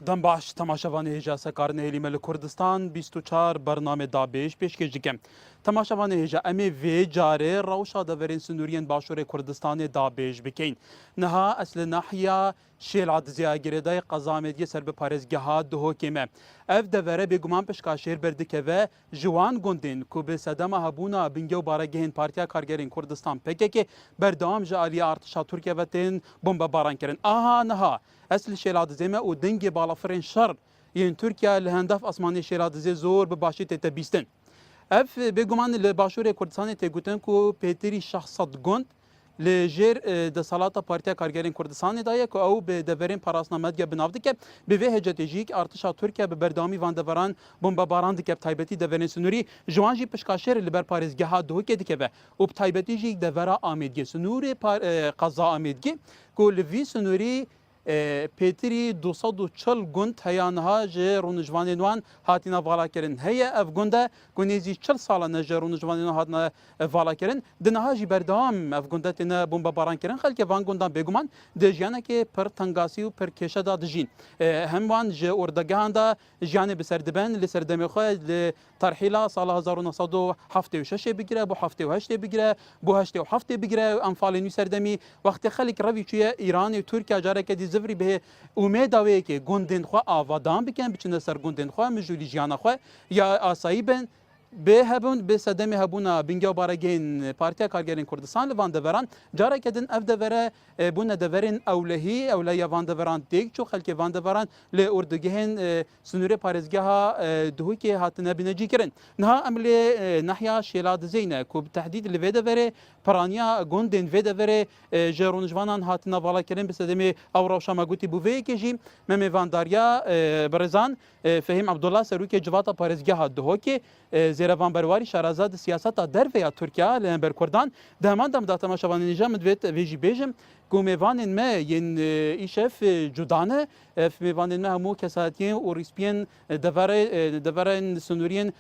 دم باش تماشاوان هجا سکارن هلیمل کردستان 24 برنامه دابش پیشکش دکم. تماشاوان هجا امی وی جاره روشا دورین سنورین باشور کردستان دابش بکین. نها اصل ناحیه شیل عدزیا گردای قزامدی سر به پارزگاه دهو کمه. اف دوره بگمان پشکاشیر بردکه و جوان گندین کو به صدام هبونا بنگو بارگهین پارتیا کارگرین کردستان پکه بردام جالی ارتشا ترکیه و تین بمب باران کرن. آها نها اصل شیلادزمه و دنگ بالافرین شر یین ترکیه لهندف اسمانی شیلادزه زور به باشی تبیستن. اف بگمان لباشور کردستان تگوتن کو پیتری شخصت گند لجر د صلاته پارتیا کارگرین کردستان دایه که او به دورین پاراسنامه دیگه بنافده که به وی هجتیجیک ارتشا ترکیه به بردامی واندوران بمب باران دیگه تایبتی دورین سنوری جوانجی پشکاشر لبر پارزگاه دو که دیگه و او تایبتیجیک دورا آمیدگی سنوری قضا آمیدگی که لوی سنوری پیتری 240 گند هیانها جه رونجوانینوان هاتینا والا کرن هیا اف گنده گونیزی 40 ساله نجه رونجوانینوان هاتنا والا کرن دنها جی بردام اف گنده تینا بمب باران کرن خلک وان گندان بگومان دجیانه که پر تنگاسی و پر کشه دا دجین هم وان جه اردگان دا جیانه بسردبن لسردمی خواه لترحیلا سال 1976 بگیره بو 78 بگیره بو 87 بگیره انفال نوی سردمی وقتی خلک روی چوی ایران و ترکیه جاره که زفری به امید اوه که گندن خو آوادان بکن بچنه سر گندن خو مجولی جیانا خو یا آسایی بن به هبون به صدم هبونا بنگا بارگین پارتیا کارگرین کردستان لوان دوران جاره کدن اف دوره بون دورین اولهی اوله وان دوران دیگ چو خلک وان دوران ل اردگهن سنوره پارزگاه دهو که هاتنه بنجی کرن نها عمل ناحیه شیلاد زینه کو تحدید لوی دوره پرانیا گندن وی دوره جرون جوانان هاتنه والا کرن به صدم او روشا گوتی بووی که جی مم وانداریا برزان فهم عبدالله سروک جواتا پارزگاه دهو که زیروان برواری شهرزاد سیاست در ویا ترکیه لنبر کردان دهمان دم داتا مشوان نجام دویت ویجی بیجم گومیوان ما ین ایشف جدانه فمیوان ما همو کساتین و ریسپین دورن سنورین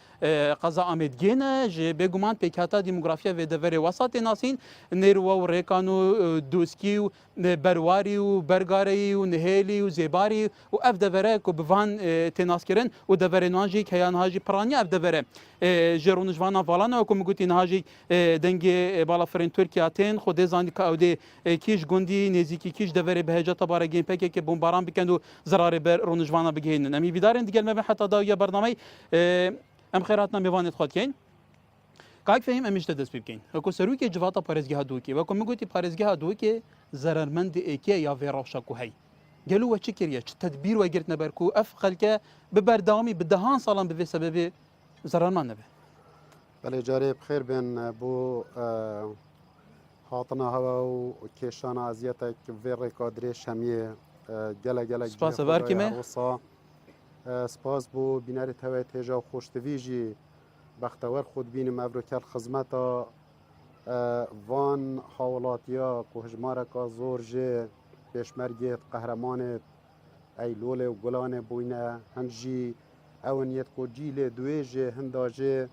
قضا آمدگینه جه بگومان پیکاتا دیموگرافیا و دور وسط ناسین نیرو و ریکانو دوسکی و برواری و برگاری و نهیلی و زیباری و اف دوره که بوان تناس کرن و دوره نانجی که یان هاجی پرانی اف دوره جرون جوانا فالانه و که گوتی نهاجی دنگ بالافرین ترکیه تین خود زانی که او دی کیش گندی نزیکی کیش دوره بهجت بارگین پکه که بمباران بکند و ضرر بر رون جوانا بگین نمی بیدارن دیگه ما حتی داویا برنامه ام خیراتنا میوانت خود کین کاک فهم امیشت دست بکین اکو سروی که جواتا پارزگاه دو کی و که گوتی پارزگاه دو کی ضررمند اکی یا ویراوشا کو هی گلو و چکریه چ تدبیر و گرت نبرکو اف خلکه ببردامی بدهان سالان به سبب ضررمند نبه بله جاری بخیر بین بو هاتنا هوا و کشان ازیتا که وی ریکادری شمیه گله سپاس برکیمه سپاس بو بیناری توی تیجا و خوشتویجی بختور خود بینیم افروکر خزمتا وان حوالاتیا که هجماره که زور جه پیشمرگیت قهرمانت ایلول و گلان بوینه هنجی اونیت که جیل دویجه هنداجه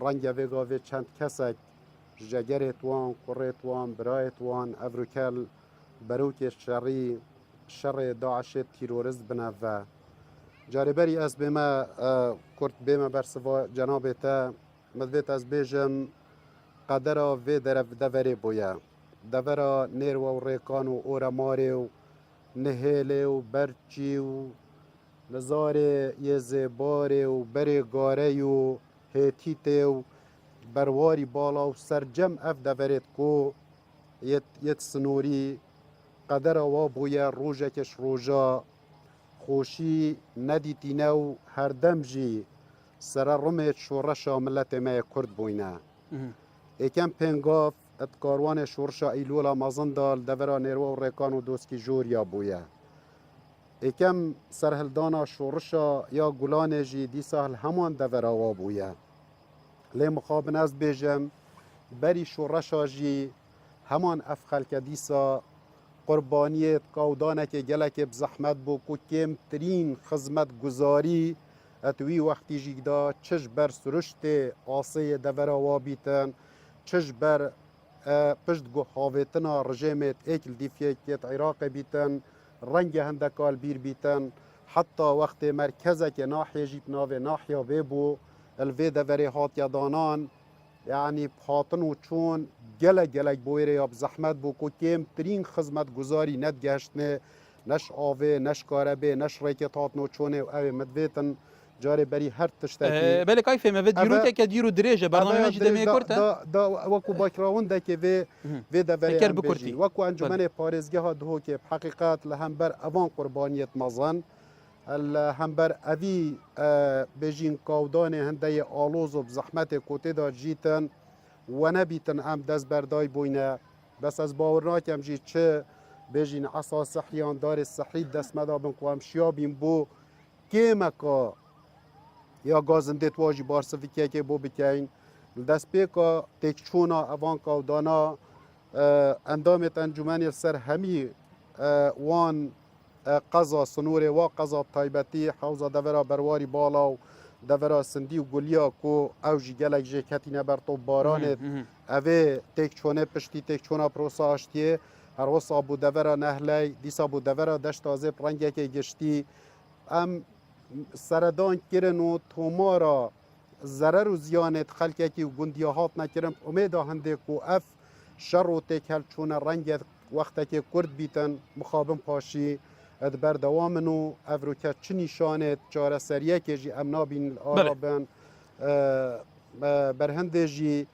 رنگ ویگاوی چند کسک جگرت وان قريت وان برايت وان افروكال بروك الشري شر داعش تيروريست بنفا جاربري از بما كرت بما برسوا جنابتا مدبت از بيجم قدرا في درف دوري بويا دورا نيرو وريكان و اورا ماري و نهيلي و برچي و نزاري يزباري و بري غاري و هيتيتي و برواری بالا و سرجم اف دورت کو یت سنوری قدر و بویا روژه کش روژا خوشی ندیتینه و هر دم جی سر رمت شورشا ملت ما کرد بوینه ایکم پنگاف اتکاروان شورشا ایلولا مازندال دورا نیرو و ریکان و دوسکی جوریا بویا ایکم سرهلدانا شورشا یا گلان جی دی سهل همان دورا و بویا لی مخابن از بیجم بری شورشا جی همان افخل که دیسا قربانیت کودانه که گلک بزحمت بو که کم ترین خدمت گزاری اتوی وقتی جیگدا چش بر سرشت آسه دورا بیتن چش بر پشت گو حاویتنا رژیمت ایکل دیفیه کت عراق بیتن رنگ هندکال بیر بیتن حتی وقت مرکزه که ناحیه جیب ناوه ناحیه ببو الوی دوری هات یادانان یعنی هاتن و چون گلک بویره یا بزحمت بو که کم ترین خدمت گذاری ند گشتنه نش آوه نش کاربه نش ریکت هاتن و چونه و اوه مدویتن جاری بری هر تشتاکی بله کیف ما دیروته که دیرو دریجه برنامه مجد می کرده دا وکو باکراون ده که وی دوری اکر ام بکرتی. بیجی وکو انجمن پارزگاه ها دهو که حقیقت لهمبر اوان قربانیت مزن الهمبر اوی بیجین کودان هنده آلوز و بزحمت کوته دا جیتن و نبیتن ام دست بردای بوینه بس از باورناکم جی چه بیجین عصا صحیان دار صحی دست مدابن قوام شیابین بو کیمکا یا گازندت واجی بارسفیکیه که بو بکین دست پیکا تکچونا اوان کودانا اندامت انجمنی سر همی وان قضا سنوره و قضا تایبتی حوزه دورا برواری بالا و دورا سندی و گلیا کو اوجی گلک جه کتی نبرتو بارانت اوه تکچونه پشتی تکچونا پروسا اشتیه هر وصا بو دورا نهلی دیسا بو دورا دشت تازه پرنگه که گشتی ام سردان کرن و تومارا ضرر و زیانت خلقه که گندیاهات نکرم امیدا هنده کو اف شر و تکل چون رنگت وقتا که کرد بیتن مخابم پاشی ادبر دوامنو افروکت چه نشانت چاره سریه که جی امنا بین الارابن برهنده جی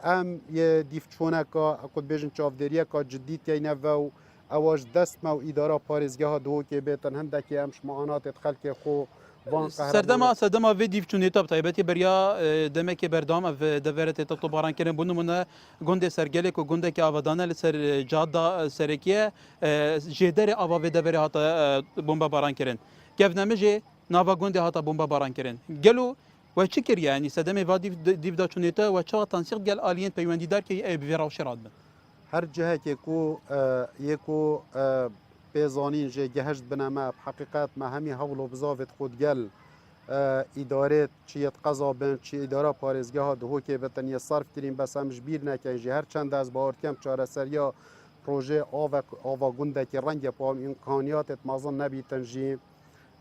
ام یه دیف چونه که اکد بیجن چافدریه که جدید که نوو اواج دست مو اداره پارزگاه دو که بیتن هنده که امش معانات خلق خو سردما وی دیف چون ایتاب تایبتی بریا دمک بردام اف دورت تو باران کردن بونو من گنده سرگله کو گنده که آوادانه لسر جاده سرکیه جدر آوا و دوره هاتا بمب باران کردن گفتنمه ناوا گنده هاتا بمب باران کردن گلو و چی کری یعنی صدمه و دیف دا چون ایتا و چه تنسیق گل آلین پیوندی دار که بیراو شراد بن هر جهه که کو یکو پیزانین جه گهشت بنامه حقیقت ما همی حول و بزاوت خود گل اداره چیت قضا بن چی اداره پارزگاه دهو که بتنی صرف کریم بس همش بیر نکن جه هر چند از باور کم چاره سریا پروژه آوا گنده که رنگ پام امکانیات مازن نبیتن جی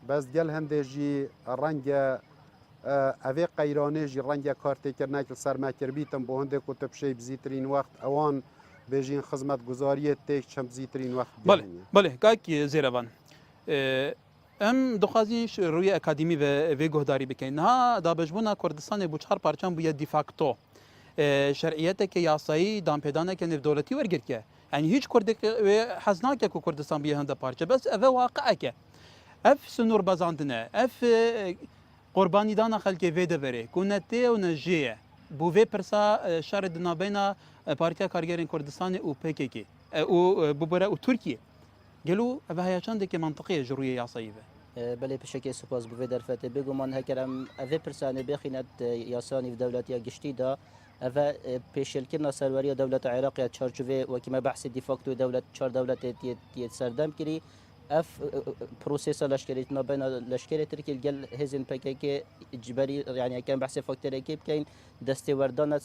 بس گل هنده جی رنگ اوه قیرانه جی رنگ کارتی کرنه که سرمکر بیتن با هنده کتب شی بزیترین وقت اوان بیجین خدمت گزاری تک چم زیترین وقت بله که زیربان ام دخوازی روی اکادمی و گهداری بکن ها دابجبونا کردستان بو چهار پارچان بو دیفاکتو شرعیت که یاسایی دام پیدانه که نف دولتی ورگر که یعنی هیچ کرد حزناک که کردستان بیه هنده پارچه بس اوه واقعه که اف سنور بازاندنه اف قربانی دانا خلک ویده بره کنته و نجیه بو وی پرسا شهر دنابینا پارتیا کارگرین کردستان او PKK او ببره او ترکیه گلو اوه هیچان که منطقه جروی یاسایی بله بشکل سپاس بو درفته بگو من هکرم اوه پرسانه بخینت یاسانی و دولتی گشتی دا اوه پیشل کرنا سروری دولت عراق چارچوبه و کما بحث دیفاکتو دولت چهار دولت تیت سردم کری اف پروسیس لشکری نابینا لشکری ترکی گل هزین PKK جبری یعنی کم بحث فاکتوری کی بکن دسته وردان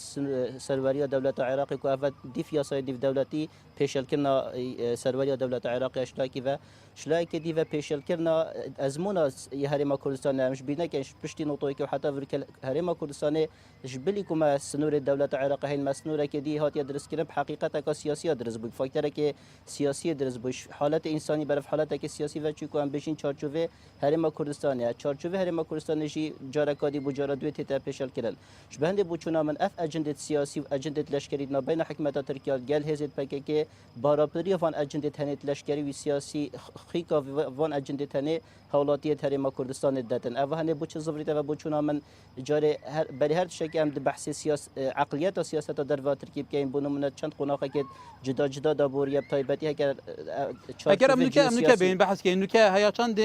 سروری دولت عراق کو اف دیف یاسای دیف دولتی پیشل کرنا سروری دولت عراق اشتاکی و شلاکی دی و پیشل کرنا ازمونا هرم کردستان مش بینه که پشتی نوتوی که حتی ورکل هرم کردستان جبلی کما سنور دولت عراق هین مسنوره که دی هات درس کرد حقیقتا که سیاسی درس بود فاکتوری که سیاسی درس بود حالت انسانی برف حالت که سیاسی و چی کوام بشین چارچوبه هرم کردستانه چارچوبه هرم کردستان جی جارکادی بو جارا دوی تا پیشل کردن شبهنده بو چونا من اف اجنده سیاسی و اجنده لشکری نابین حکومت ترکیه گل هزت PKK بارابری وان اجنده تنت لشکری و سیاسی خیکا وان اجنده تنه حالاتی هرم کردستان دادن اوهنه بو چه زبریت و بو چونا من جاره بری هر شکی ام بحث سیاس عقلیت و سیاست در و ترکیه که بونو من چند قناقه که جدا دابوری تایبتی اگر امنوکه بین بحث که اینوکه هیا چند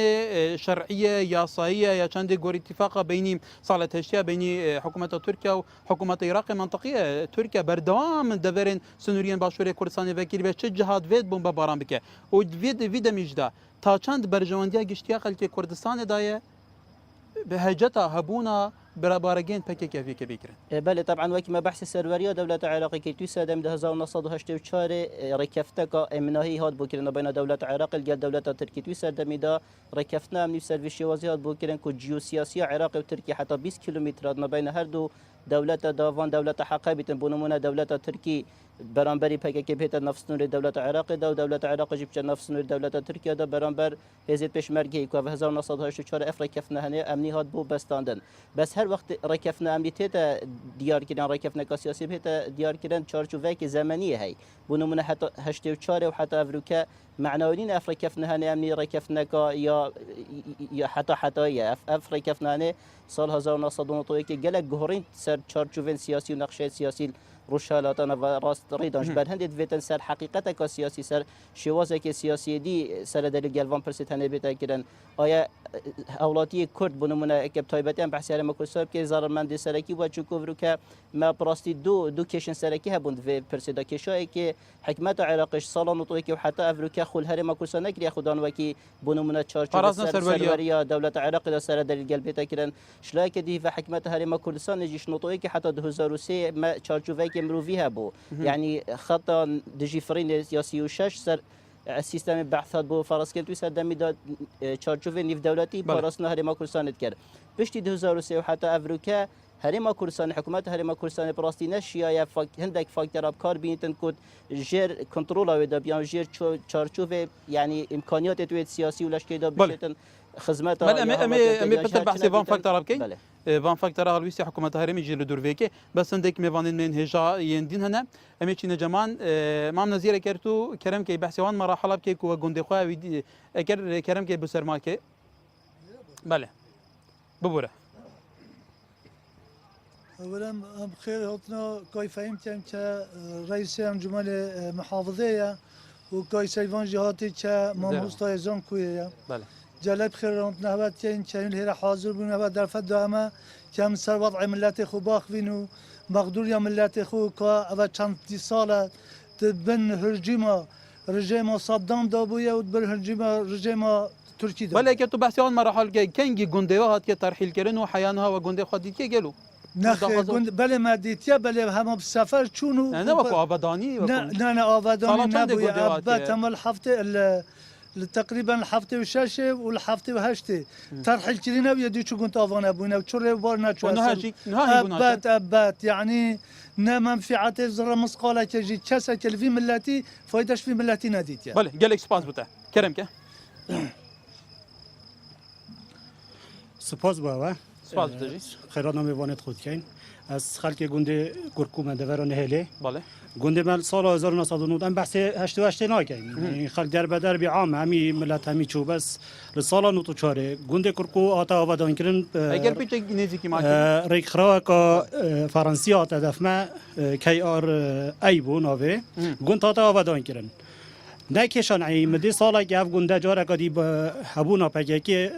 شرعیه یاساییه یا چند گور اتفاق بین صالح تشتیا بین حکومت ترکیه و حکومت عراق منطقیه ترکیه بردوام دورین سنوریان باشوری کردستان وکیل به چه جهاد وید بمب باران بکه و وید میجدا تا چند برجواندیا گشتیا خلک کردستان دایه به هجتا هبونا بارگین پکی کافی که بکرن بله طبعا وكما بحث السروريه دوله العراق كي تسادم 1984 ركفتك امناهي هاد بوكرنا بين دوله العراق قال دوله تركيا تسادم دا ركفتنا من سيرفيس وزيات بوكرن كو جيوسياسيه عراق وتركيا حتى 20 كيلومتر ما بين هر دو دوله دافان دوله حقابه بنمونه دوله تركيا برانبري پکه بهت نفس نور دولت عراق دا و دولت عراق جبچ نفس نور دولت ترکیه دا برانبر حزب پشمرگی کو 1984 افریقا نه امنی هات بو بستاندن بس هر وقت رکفنا امنی تا دیار کردن رکفنا سیاسی بهت دیار کردن چارچوبه که زمانیه هی بونمونه حتی 84 و حتی افریقا معناوین افریقا نه امنی رکفنا یا حتی افریقا نه سال 1991 که گله گهرین سر چارچوبه سیاسی و نقشه سیاسی روشالاتنا و راست ریدانش بر هندید ویتن سر حقیقت که سیاسی سر شوازه که سیاسی دی سر دلیل گلوان پرسید هنه بیتا کردن آیا اولاتی کرد بنمونه اکب تایبتی هم بحثی هرم کساب که زارمند سرکی و چوکوورو که ما براستی دو کشن سرکی هبوند و پرسیدا کشایی که حکمت عراقش سالان نطوی که حتی افروکا خول هرم کسا نکری خودان و که بنمونه چارچوب سروریا دولت عراق دا سر دلیل گل بیتا کردن شلای که دی و حکمت هرم کردستان نجیش نطوی که حتی 2003 ما چارچوبه که مروفی هبو يعني خطا دجي فرين سياسي وشاش سر السيستم بعثات بو فرنسا توي سدمي دا تشارجوفي نيف دولتي براسنا هرما كردستان تكر بشتي 2003 وحتى افريقيا هرما كردستان حكومات هرما كردستان براستي نشيا هندك فاكتور ابكار بينتن كود جير كنترول ودا بيان جير تشارجوفي يعني امكانيات توي سياسي ولاش كيدا بشتن خدمات امي بتر بحثي فان فاكتور ابكي فان فاكتور هالويسي حكومات هرمي جيل دورفيكي بس عندك ميفانين من هجا يندين هنا امي تشينا جمان مام نزير كرتو كرم كي بحثي وان مراحل بكي كو غوندي خو اكر كرم كي بسرماكي بله ببوره اولا بخير هاتنا كاي فهمتم رئيس انجمن محافظه وكاي سيفان جهاتي ماموستا زان كويه بله جلب خير هاتنا هبتين كانوا هنا حاضر بنا بعد درفت دامه كم سر وضع ملت خو باخوینو مقدور يا ملت خو كا اول چند ساله تبن رژیم صدام دابويه وتبن رژیم تركي دا بله كتو بحثي وان مراحل كنجي غوندي هات كي ترحيل كرن وحيانها وغوندي خديت كي قالوا نخ بله مدیتیا بله همه بسفر چونو نه وقو آبادانی نه آبادانی نبوی ابد هم الهفته تقریبا الهفته و شش و الهفته و هشته ترحل کردی نبوی دی چون كنت آوان ابوی نب چور بار نچو ابد يعني نه منفعت زر مسقاله کجی کسا کلفی ملتی فایدش فی ملتی ندیتیا بله قال اكسبانس بتاع كرم كه سپاس بابا سپاس بتاعي خیرات نمیوانید خود کن از خلک گنده کرکوم دوران هله بله گنده مال سال 1909 بحث 88 ناکن خلک در بدر بی عام همی ملت همی چوب بس سال 94 گنده کرکو آتا آبادان کردن اگر پیچ نزی کی ما ریک خرا کا فرانسیا آتا دفمه کی آر ای بو ناوه گند آتا آبادان کردن نکشان ای مدی سالا که اف گنده جاره کدی هبونا پکه که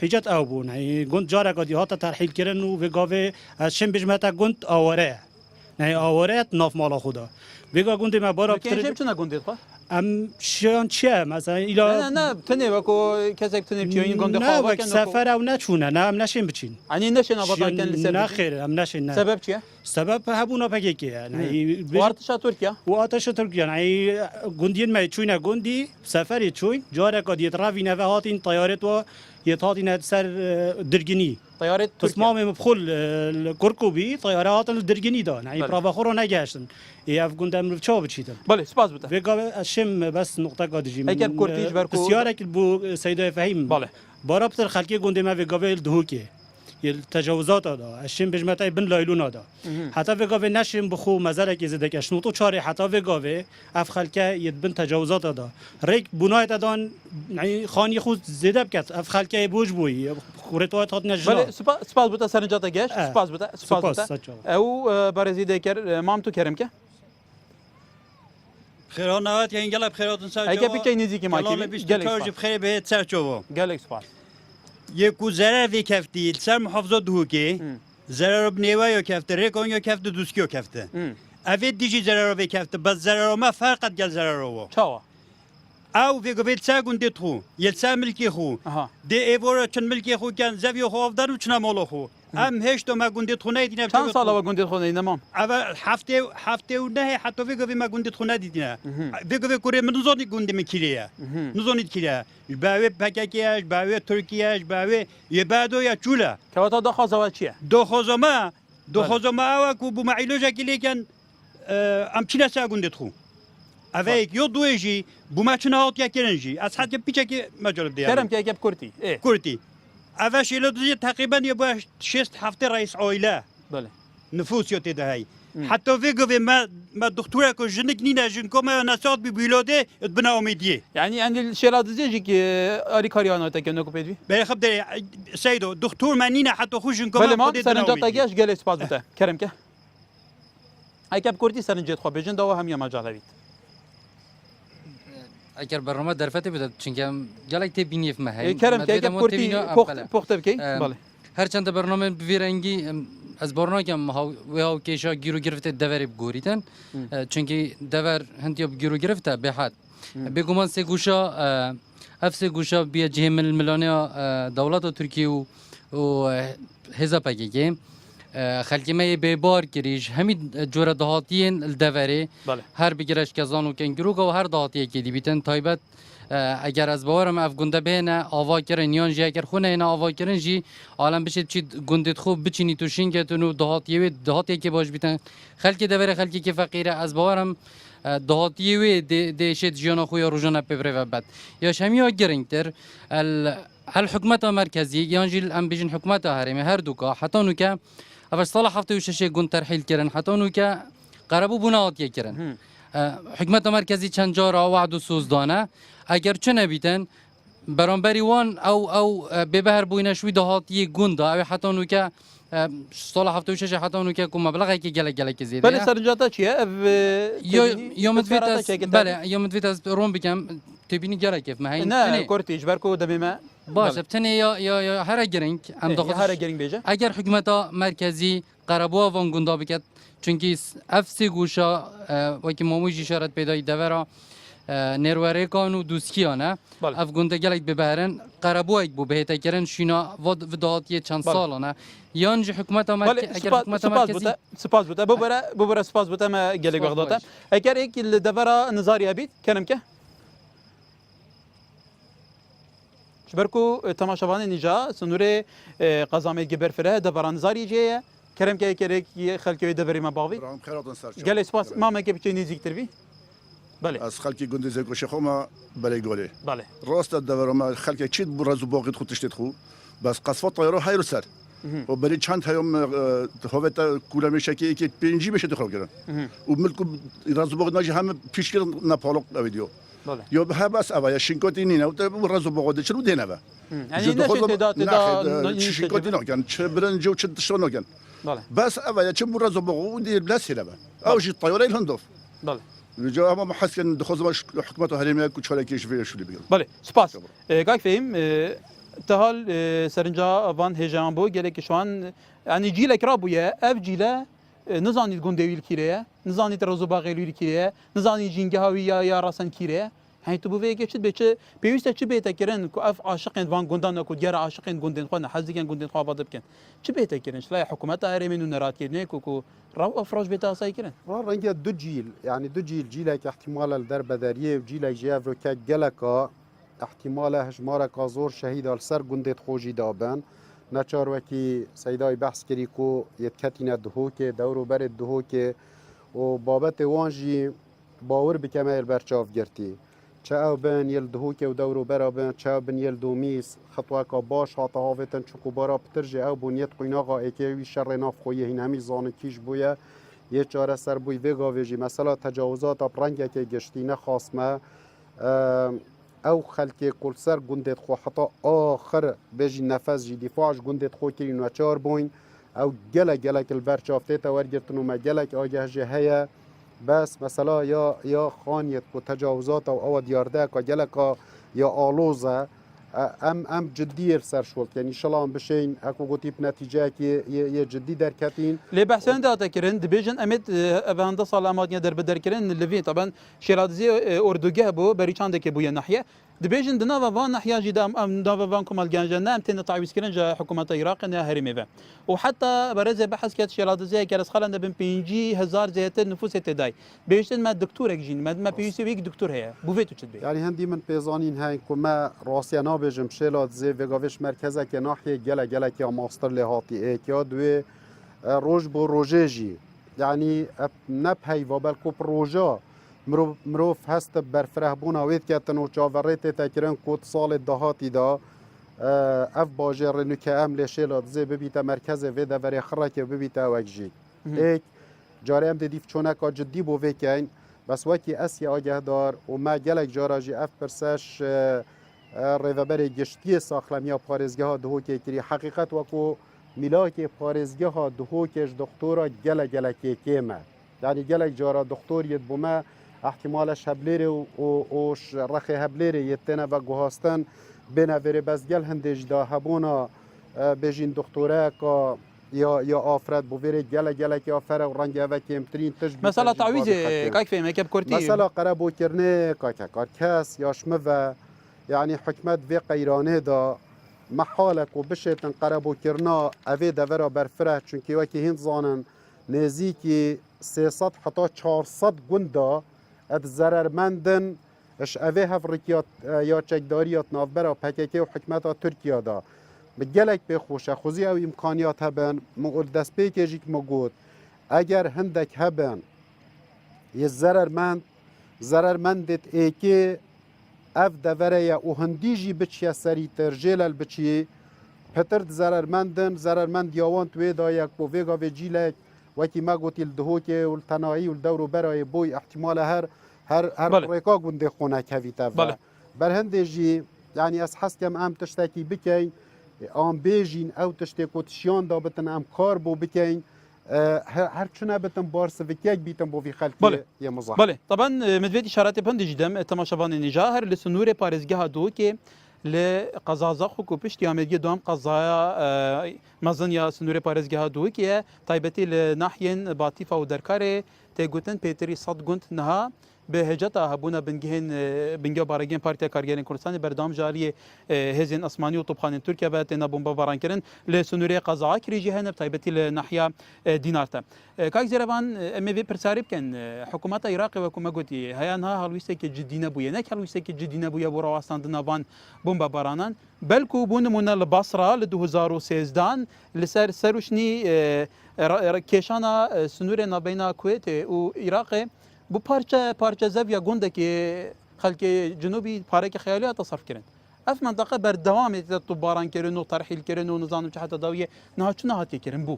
حجت او بون يعني قنت جارك قد يهات ترحيل كرن وفقافي الشم بجمعتا قنت آواره يعني آواره ناف مالا خدا بقى قنت ما بارا كيف شنا قندي خا ام شان چه مثلا نه الى نه تنه وكو كذاك تنه بتيين قندي خا نه سفر او نچونه نه ام نشین بچین يعني نشين آبادان كان لسبب نه خير ام نشین نه سبب چیه سبب هبونا بگی که يعني وارتش تركيا واتش تركيا يعني قندين ما چونه قندي سفر چون جارك قد يترافي نفهاتين طيارات و يتهاتين سر درجني طياره تصمام مبخول الكركوبي طيارات الدرجني ده يعني برافا خورو نگشتن ياف گنده من چا بچیدن بله سپاس بتا وقا الشم بس نقطه قادجي اگر كورتيج بركو بسيارك بو سيده فهيم بله بارابطر خلقي گنده ما وقا الدهوكي التجاوزات هذا الشم بجمعتي بن لايلون هذا حتى وقا نشم بخو مزلك يزدك شنوطو چاري حتى وقا اف خلقه يدبن تجاوزات هذا ريك بنايت دان يعني خاني خو زيده بكت اف خلقه بوج بوي خورتوات هات نجلا بله سپاس بتا سرنجاتا گشت سپاس بتا او برزي دکر مام تو کرم که خيرات نوات يعني قلب خيرات نساج اگر پیچ نزی کی ما قال بيش تاج بخير به تساجو قال سپاس يكو زرار في كفتي سر محافظه دهوكي زرار بنيوا يا كفت ريكون يا كفت دوسكيو كفت افيد ديجي زرار في كفت بس زرار ما فرقت قال زرار چاوا او في قبل ساقون دي تخو يلسا ملكي خو دي ايفورا چن ملكي خو كان زفيو خو افدان وچنا مولو خو ام هشت ما گندت خونه دینا چند سال و گندید خونه نمام اول هفته و نه حتی ویگو ما گندت خونه دینا ویگو کره من نزونی گنده میکیه نزونید کیه باوی پاکیاش باوی ترکیاش باوی یه بعدو یا چولا که وقتا دخواست و چیه دو خزما او کو بو معیلوجا کلیکن ام چیلا سا گندت خو اویک یو دویجی بو ما چنا هات یا کرنجی از حد پیچه که مجال دیار کرم که اگه کرتی كورتي افاش يلو تقريبا يبقى شست هفته رئيس عائله بله نفوس يوتي ده هاي حتى فيجو ما الدكتوره كو جنك نينا جنكو ما نسات ببيلوده بنا اميديه يعني الشيرازي جي كي اري كاريانا تكنو كوبيدي بلا خبر سيدو دكتور مانينا حتى خو جنكو بله ما سرنجا تاگيش گل اسپاس بوده کرم که اگه كورتي سرنجت خو بجن دو هم يا مجالويت اگر برنامه درفته بده چون گلک تی بینیف ما هی کرم که اگه كورتي پخت بکی بله هر چند برنامه بیرنگی از برنامه که و کیشا گیرو گرفته دوری بگوریدن چون دور هندیا گیرو گرفته به حد بگمان سه گوشا افس گوشا بیا جهم الملانیا دولت ترکیه و حزب اگه خلکی می به بار کریش همین جور دهاتیین الدوره هر بگیرش که زانو کنگروگ و هر دهاتی که دی بیتن تایبت اگر از باورم افگونده بینه آوا کرن یان جی اگر خونه اینا آوا کرن جی عالم بشه چی گندت خوب بچینی تو شینگتون و دهاتی که باش بیتن خلکی دوره خلکی که فقیره از باورم دهاتی و دیشت جیانا خویا روزانه پیبره و بد یا شمی گرینگتر هل حکومت مرکزی یان جیل ام بیشن حکومت هرمی هر دوکا حتی نو که اول صلاح هفته وشش گون ترحیل کردن حتی نو که قربو بناوت کردن حکومت مرکزی چند جا وعد و سوز دانه اگر چه نبیتن برانبری وان او به بهر بوینشوی دهاتی گوندا او حتی نو که صلاح هفته وشش حتی نو که کوم مبلغی که گلک زیاده بله سرنجاتا چیه یا مدویت بله یا مدویت از روم بگم تبینی گلک ما هی نه کورتی جبرکو دبیمه باشه بتنی یا هر گرینگ ام داخل هر گرینگ بیجه اگر حکومت مرکزی قربو وان گوندا بکد چونکی افسی گوشا وکی ماموج اشارت پیدای دورا نروره کانو دوسکیانه اف گونده گلک ببرن قربو اگ بو بهتا کرن شینا وداتی چند سالانه یانج حکومت مرکزی اگر حکومت مرکزی سپاس بوده ببره سپاس بوده ما گلک وقتا اگر یک دورا نظاری بیت کنم که برکو تماشاوان نیجا سنوره قزامه گبرفره دوران زاری جیه کرم که کرک خلکی دبری ما باوی گل اسپاس ما مگه بچه نزدیکتر بی بله از خلکی گنده زکوش خو بله گله بله راست دور ما خلکی چید برازو باقی خود تشتت خو بس قصفات طیاره هایرو سر و برای چند هایم هویت کوله میشه که پنجی میشه دخول کردن و ملکو رازو باقی ناجی هم پیش کردن نپالق ویدیو یا به بس اویا شینکوتی نینه و رازو باقی چرا دینه با یعنی نشید داد شینکوتی نکن چه برنج و چه دشتون نکن بس اویا چه رازو باقی دی بلاسه با اوجی طیاره الهندوف بله جا ما محس كان دخول حكومته هرميه كل شويه كيش في شو اللي بيقول بله سپاس قاك فهم تهال سرنجا وان هجان بو گله که شوان يعني جيل اكرابويا اف جيله نزاني گوندويل كيره نزاني ترزو باغيلويل كيره نزاني جينگهاوي يا راسن كيره هاي تو بوي گچت بچ بيوست چ بيتا كرن كو اف عاشقين وان گوندان كو ديار عاشقين گوندن خو حزگن گوندن خو باد بكن چ بيتا كرن شلا حكومت هرمين نرات كرن كو راو افراج بيتا ساي كرن رنگ دو جيل يعني دو جيل جيلك احتمال الدرب دريه وجيلك جافرو كا جلكا احتمال هجمارك زور شهيد السر گوندت خوجي دابن نچار وكي سيداي بحث كري كو يتكتينا دهوكي دورو بر دهوكي و بابت وانجي باور بكمال برچاف گرتي چه او بن یل دهوکه و دورو برا بن چه بن یل دومیس خطوه که باش حتی هاویتن چکو برا پترجه او بونیت قویناغا ایکیوی شر ناف خویه هین همی زانه کیش بویه یه چاره سر بوی ویگا ویجی مثلا تجاوزات اپرنگه که گشتی نخاسمه او خلکی کل سر گندت خو حتی آخر بجی نفس جی دفاعش گندت خو کرین و چار بوین او گلک البرچافته تا ورگرتن و ما گلک آگه جه هیا بس مثلا یا خانیت کو تجاوزات او دیارده که جلکا یا آلوزه ام جدی سر شولت یعنی ان شاء الله بشین اكو گوتیب نتیجه که یه جدی درکتین لی بحثن داتا کرن دبیجن امید ابنده سال امادنیا در بدر کرن لوی طبعا شیرازی اردوگه بو بریچان که بو ناحیه دبيجن دنا فان احياجي دام ام دافا فان كمال جانجنا امتن تعويض كرن جا حكومه العراق انها هرمي وحتى برز بحث كات شلاد زي كرس خلنا بن بينجي هزار زيت نفوس تداي بيشتن ما دكتور جين ما بيسي ويك دكتور هي بوفيتو تشد يعني هندي من بيزانين هاي كما راسيانا بجم شلاد زي فيغافيش مركزه که ناحيه جلا که ماستر لهاتی اكيا دوی روج بو روجيجي يعني نبهي وبالكو بروجا مروف هست برفره بونا وید کتن و چاورت تکرن کود سال دهاتی دا اف باجر رنو که عمل شلاد زی ببیتا مرکز ویده وری خرکه ببیتا وکجی ایک جاره ام دیف چونکا جدی بو ویکین بس وکی اسی آگه دار و ما گلک جارا جی اف پرسش ریوبر گشتی ساخلمیا پارزگه ها دهو که کری حقیقت وکو ملاک پارزگه ها دهو کش دکتورا گلک کیمه يعني جلك جارا دكتور يدبوما احتمال شبليري وش رخي هبليري يتنا وجهاستن بنا فري بس جل هندج دا هبونا بيجين دكتوراكا يا افراد بوفيري جلك يا فرا ورنج وكيم ترين تج مثلا تعويض كاك في مكب كورتي مثلا قربو كرني كاركاس يا شمفا يعني حكمت في قيرانه دا محالك وبشت قربو كرنا افي دفرا برفره چونكي وكي هند زانن نزيكي 300 حتى 400 گوندا اد ضررمندن اش اوه هفرکیات یا چکداریات نافبرا پککی و حکمت ترکیه دا بگلک بخوشه خوزی او امکانیات هبن مقول دست پیکیجیک مگود اگر هندک هبن یه ضررمندت ایکی اف دوره یا او هندیجی بچی سری ترجیل بچی پترد ضررمند یاوان توی دا یک بو ویگا و جیلک وكي ما قلت الدهوكي والتناعي والدور براي بوي احتمال هر ريكا قندي خونك هفيتا برهندجي يعني اسحس كم ام تشتكي بكين ام بيجين او تشتكو تشيان دا بتن ام كاربو بكين هر شنا بتن بارس فيكيك بيتن بو في خلقي يا مزاح بله طبعا مدفيدي شارات بهندج دم تماشاوان نجاهر لسنور بارزگاه دوكي لقزازا خوكو پشتی آمدگی دوام قضايا مزنيا سنور پارزگاه دوكي تايبتي لناحين باطيفة و دركاري تيگوتن بيتري صد گونت نها به هجتا هبونا بنگه بارگین پارتیا کارگرین کردستان بردام جاری هزین اسمانی و طبخان ترکیه و تنا بمبا باران کردن لسنوری قضا کریجی هنب تایبتی لناحیه دینارتا کاک زیروان امی پرساری کن حکومت عراق و کما گوتی هیانها هلویسته که جدی نبویه نه هلویسته که جدی نبویه برا واستاندنا وان بمبا بارانان بلکو بونمون البصره ل 2013 لسر سروشنی کشانا سنور نابینا کویت و عراق bu parça zevya gundaki خلق جنوبي بارك خيالية تصرف كرن اف منطقة بردوام تطباران كرن وترحيل كرن ونظام حتى داوية نهاتشنا هاتي كرن بو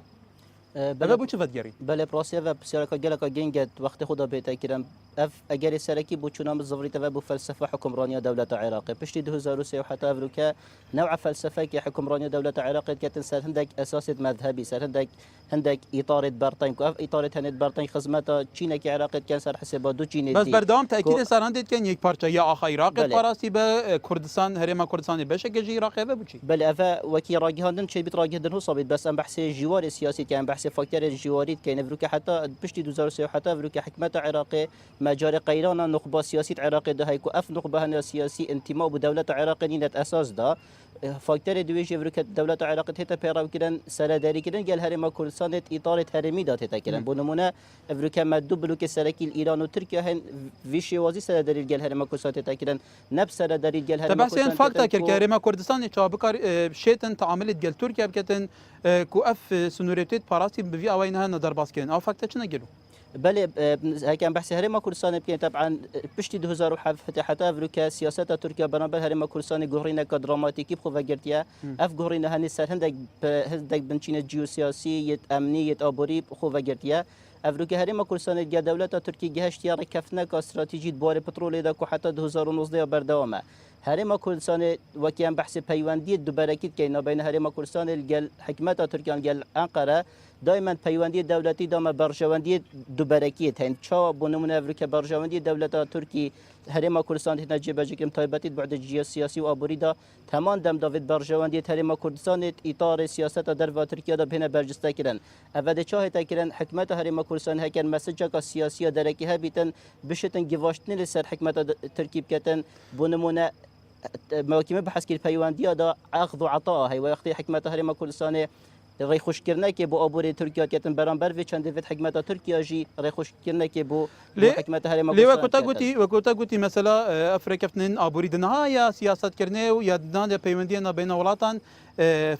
بله بو چه ودگری بله پروسه و بسیار گلک گنگت وقت خدا بیت کرم اف اگر سرکی بو چونام زوریت و بو فلسفه حکمرانی دولت عراق پشتی 2003 حتی افروکا نوع فلسفه که حکمرانی دولت عراق کتن سر هندک اساس مذهبی سر هندک اطار برتين اف اطار هند برتين خدمات چین که عراق کن سر حساب دو چین بس بردام تاکید سر هندت کن یک پارچه یا آخر عراق پاراسی به کردستان هرم کردستان بشه که جی عراق و بچی بله اف وکی راگهاندن چه بیت راگهاندن هو صابت بس ام بحث جوار سیاسی که ام بحث فاکتور الجواريد كاين فروكا حتى بشتي 2003 حتى فروكا حكمة عراقي مجال قيرانا نخبة سياسية عراقي ده هيكو اف نخبة سياسي انتماء بدولة عراقي نينت اساس ده فاكتور دويجي فروكا دولة عراقي هتا بيراو كدن سرداري كدن قال هرم كردستان اطار هرمي دات هتا كدن بونمونا فروكا مدو بلوك سركي ايران وتركيا هن فيشي وازي سرداري قال هرم كردستان هتا كدن نفس سرداري قال هرم كردستان تبع فاكتور كريم كردستان تشابكار شيتن تعاملت قال تركيا بكتن كو اف سنوريتيت باراسي بفي اوينها ندر باسكين او فاكتور شنو قالوا بله هيك بحث هرم كردستان بكين طبعا بشتي 2007 حتى فروكا سياسه تركيا بنابر هرم كردستان غورينا كدراماتيكي بخو فجرتيا اف غورينا هني سر هندك بنشين جيوسياسي يت امني يت ابوري بخو فجرتيا افروكا هرم كردستان جا دولة تركيا جهشتي ركفنا كاستراتيجي بار بترول دا كو حتى 2019 بردوامه هرم كردستان وكيان بحث پیوندی دوبارکیت که بین هرم کردستان الجل حکمت ترکیه الجل انقره دائما پیوندی دولتی دام برجواندی دوبارکیت هند چا بنمون افریقا برجواندی دولت ترکی هرم کردستان نجیب بجکم تایبتی بعد جیوسیاسی و آبوریدا تمام دم داوید برجواندی هرم کردستان اطار سیاست در و ترکیه دا بین برجسته کردن اول چاه تا کردن حکمت هرم کردستان هکن مسیج کا سیاسی درکی ها بیتن بشتن گواشتن سر حکمت ترکیب کردن بنمون محاكمه بحث كير بيوانديا دا اخذ وعطاء هي وقت حكمه هرم كردستان رای خوش کردن که با آبور ترکیه که تن برانبر و چند وقت حکمت ترکیه جی رای خوش کردن که با حکمت هرم لی وقتا گویی مثلا افریقا فتنین آبوری دنها یا سیاست کرنه و یا دنها پیوندی نبین ولاتان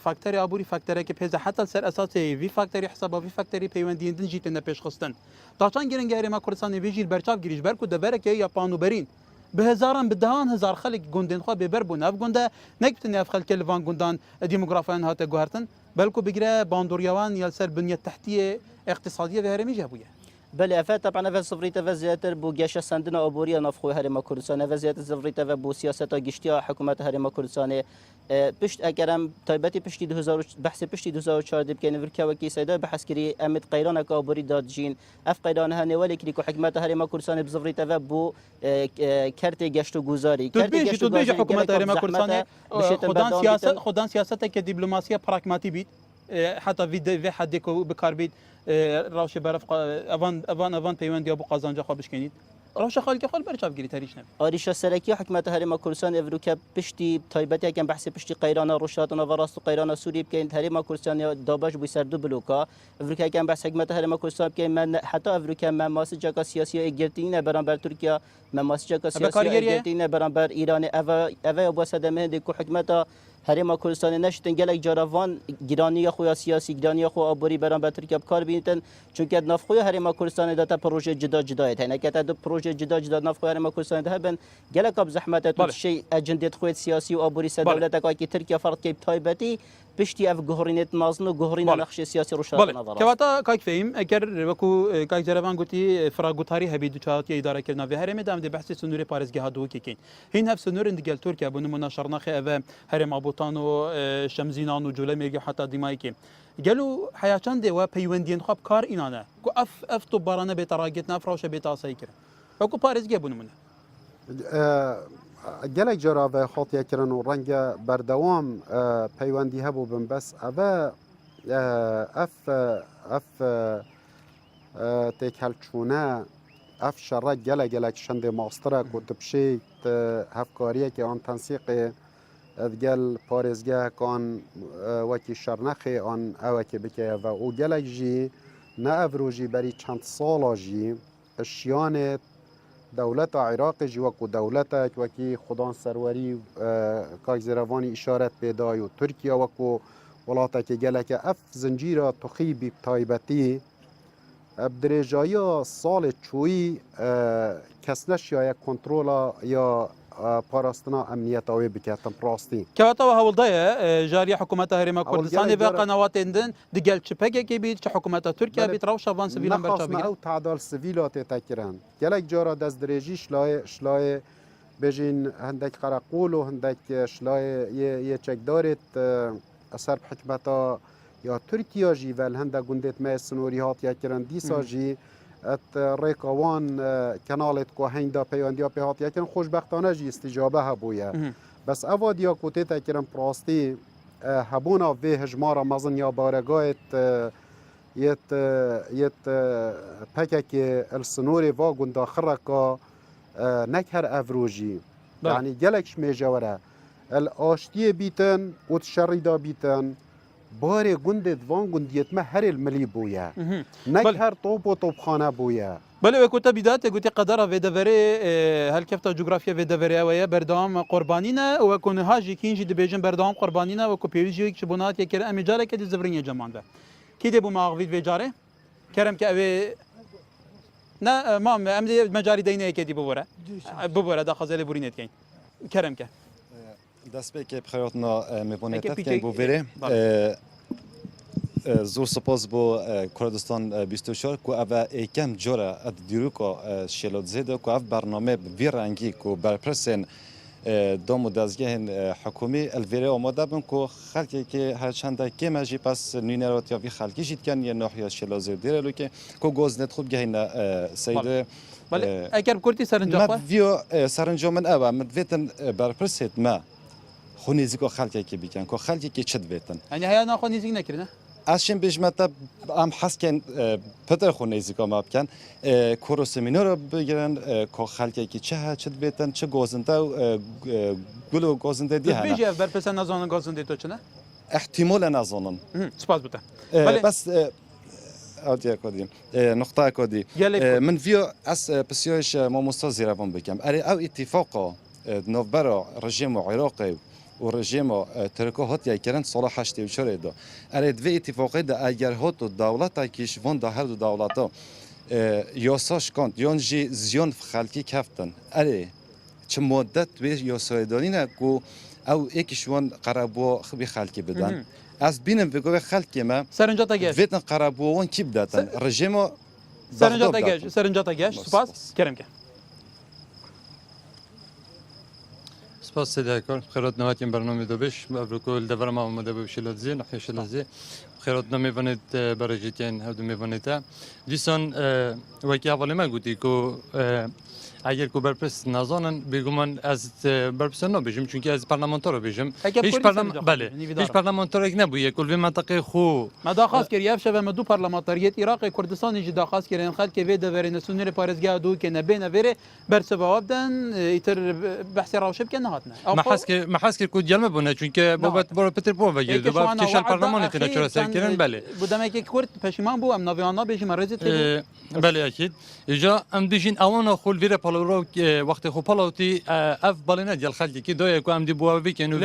فاکتور آبوری فاکتوری که پیش حتی سر اساسی وی فاکتوری حساب وی فاکتوری پیوندی دن جیت نپیش خستن داشتن گرن هرم کردستان ویجیل برچاف گریش برکو دبره که یا پانو برین به هزاران بدهان هزار خلق گندن خو به بربون اف گنده نکبتن اف خلق لوان گندان ديموغرافيان هات گوهرتن بلکو بگیره باندوریوان یا سر بنیه تحتیه اقتصادیه و هرمی جابویه بله افات طبعا افات صفريت افات زياتر بو جاشا سندنا ابوريا نفخو هرم كردستان افات زياتر صفريت افات بو سياسه گشتيا حكومت هرم كردستان پشت اگرم تایبتی پشتی 2000 بحث پشتی 2014 بکن ورکا وکی سیدا بحث کری امد قیران کا ابوری داد جین اف قیران هنه ولی کلی کو حکمت هرم کردستان بزفريت افات بو کرت گشت و گذاری کرت گشت و گذاری حکومت هرم کردستان خودان سیاست که دیپلماسیا پراگماتی بید حتی وی حدی کو بکار بید راوش برف اوان پیوندی ابو قازانجا خو بشکنید راوش خالق خال برچاف گیری تاریش نبی آریشا سرکی حکمت هرم کردستان evruka پشتی تایبتی اگه بحث پشتی قیران روشاتنا و راست قیران سوری بکن هرم کردستان دابش بو سر دو بلوکا evruka اگه بحث حکمت هرم کردستان بکن من حتی evruka من ماس جاکا سیاسی اگرتینه برانبر ترکیه من ماس جاکا سیاسی اگرتینه برانبر ایران اوا ابو صدمه دی کو حکمت هرم کردستان نشتن گلک جاروان گرانی خو سیاسی گرانی خو آبوری برانبر ترکیه بکار بینتن چون که نفخوی هرم کردستان داتا پروژه جدا جدا هنه که تا پروژه جدا جدا نفخوی هرم کردستان ده بن گلک اب زحمت تو شی اجنده خو سیاسی و آبوری سر دولت که ترکیه فرض که تایبتی پشتی اف گهرینت نازن و گهرین نقش سیاسی روشات نظر کواتا کاک فهم اگر وکو کاک جروان گوتی فراغوتاری هبید چاتی اداره کردن و هرم دام ده بحث سنور پارزگاه هادو کین هین هف سنور اندگل ترکیه بون مناشرناخ اف هرم ابوتان و شمزینان و جوله میگه حتی دیمای کی قالوا حياتان دي وبيوندين خاب كار إنانا كو أف طبارنا بتراجتنا فراش بتاساي كره وكو باريس جابون منه جلك جرا و خاطيا كرن و رنگ بردوام بيوندي هبو بن بس أبا اف تيك هالچونه اف شرک جلك شند ماسترا كو تبشي هفكاريه كي ان تنسيق ادگل پارزگاه کان وکی شرنخی آن اوکی بکه و او گلک جی نه افروجی بری چند سالا جی اشیان دولت عراق جی وکو دولت وکی خدان سروری کاک زیروانی اشارت پیدای و ترکیه وکو ولاتا که گلک اف زنجیره تخیبی تایبتی بدرجایی سال چوی کسنش یا یک کنترولا یا پاراستنا امنیت آوی بکاتم پراستی که وقتا هولدای جاری حکومت هرم کردستان و قنوات اندن دیگل چپگه که بید چه حکومت ترکیه بید روش وان سویلان برچا بگیرن او تعدال سویلات تکرن گلک جارا دست درجی شلای بجین هندک قرقول و هندک شلای یه چکدارت اثر حکمتا یا ترکیه جی ول هندک گندت ما سنوری هات یکرن دیسا جی ات ریکوان کنالت کو هنده پیوندیا په هات یکن خوشبختانه جی استجابه هبویا بس اوادیا کوته تکرم پراستی هبونا و هجمار مزن یا بارگایت یت پکک السنوری و گندا خرقا نکهر افروجی یعنی گلکش میجوره الاشتی بیتن و تشریدا بیتن باره گندت وان گندیت ما هر الملی بویا نک هر طوب و طوبخانه بویا بله وكنت بدات قلت قدر في دفري هل كيف جغرافيا في دفري ويا بردام قربانينا وكون هاجي كينجي دبيجن بردام قربانينا وكو بيجي كبونات يكر امجاله كدي زبرين جمان ده كيدي بو ماغفيد في جاره كرم كاوي نا مام امدي مجاري دينه كدي بوره دا خزل بورينت كاين كرم كه دست به که بخیراتنا میبونید که بو وره زور سپاس بو کردستان 24 کو اوا یکم جورا اد دیروکو شلوت زده کو اف برنامه ویرانگی کو برپرسن دوم دزگه حکومی الویره آماده بن کو خلکی که هر چند که ماجی پس نینرات یا وی خلکی جید کن یا ناحیه شلوت زده رو که کو گوزنت خوب گهینا سید بله اگر کردی سرنجام ما ویو سرنجام من اوا مدویتن برپرست ما خونیزی کو خلکی که بیکن کو خلکی که چد بیتن یعنی هیا نا خونیزی نکردن اشین بیشمت ام حس کن پدر خونه زیکا ما بکن کورو سمینار بگیرن که خالقی کی چه بیتن چه گازنده و گلو گازنده دی هنر. بیشتر برپرسه نزانن گازنده تو چنه؟ احتمال نزانن. سپاس بوده. بس آدیا کدیم نقطه کدی من ویو از پسیاش ما مستازی رو بکم. اری او اتفاقا نوبرا رژیم عراقی و رژیم ترکیه هات یکران سال 84 دا. اری دوی اتفاقی دا اگر هات و دولت کیش وان دا هر دو دولتا یاساش کند یانجی زیان خالقی کفتن. اری چه مدت وی یاسای دانی نه کو او یکیشون قربو خبی خالقی بدن. از بینم بگوی خالقی ما سرنجات گشت. ویتن قربوان کی بدن رژیم سرنجات گشت. سپاس کرم که. سپاس سیدکار خیرات نواتیم برنامه دوبش ابروکل دور ما آمده به شلاتزی نخی شلاتزی خیرات نمی‌وانید برای جتین هر دو می‌وانید دیسان وقتی اولی ما گویی که اگر کو برپرس نزانن بگویم از برپرس نباشیم چون که از پارلمانتار باشیم هیچ پارلمانتار یک نبوده کل منطقه خو ما داخل کردیم شب ما دو پارلمانتاریت عراق کردستان ایج داخل کردن خالد که وید ورن سونر پارزگاه دو که نبی نوره برسباب دن ایتر بحث راوشب که نهاتنا ما حس که کود جلمه بونه چون که بابت برای پتر پو وجود دوباره کشال پارلمانی تنا چرا سر کردن بله بودم که کرد پشیمان بو ام نویانا بهش مرزت بله اكيد اجا ام دیجین اوانا خول ویره پالورو وقت خو پالاوتی اف بالنا ديال خالتي كي دويا كو ام دي بوا ويكن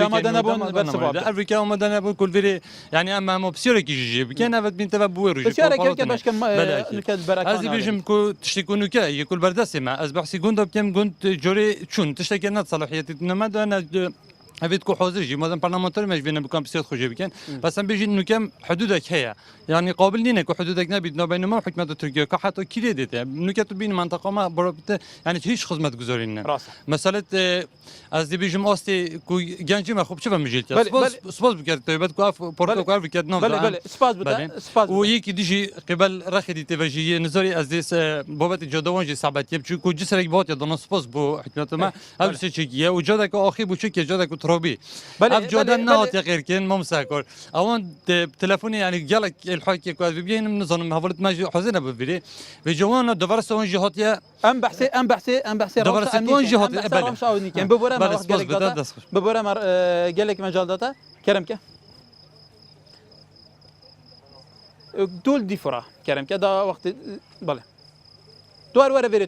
افريكا ومدن بون كل فيري يعني اما مو بسيوري كي جيب كان افت بنت بويرو بسيوري كي باش كم نكد بركه هذه بيجم كو تشتكونو كا يكل برداسي مع از بحسي كوند بكم كنت جوري شون تشتكي نات صلاحيتي نمد انا هفيت كو حاضر جي مثلا برلمانتر مش بينا بكم بسيط خوجي بكن بس ام بيجي انه كم حدودك هي يعني قابل لينا كو حدودك نبي بينما وحكمه تركيا كحتى كيلي ديت نكتب بين منطقه ما بربط يعني هيش خدمه جزورين مساله از دي بيجم اوستي كو جانجي ما خوب شوف مجيت سباز بكرت تبات كو اف بورتو كو بكرت نوم بله سباز بدا سباز ويك ديجي قبل رخدي تفجي نظري از ديس بوبت جدوان جي صعبت يب كو جسرك بوت يدون سباز بو حكمه ما هل سيتشيا وجودك اخي بو شك جودك تروبي اف جودن نوت غير كان مو مساكر اوان تليفوني يعني قالك الحكي كو بيبين نظن حولت ما حزينه بفيدي بجوانا دفرسون جهاتيا ام بحثي دفرسون جهاتيا بله كان ببورا ما وقت قالك داتا ببورا ما قالك مجال داتا كرم كه دول ديفرا كرم كه دا وقت بله توار ورا فيري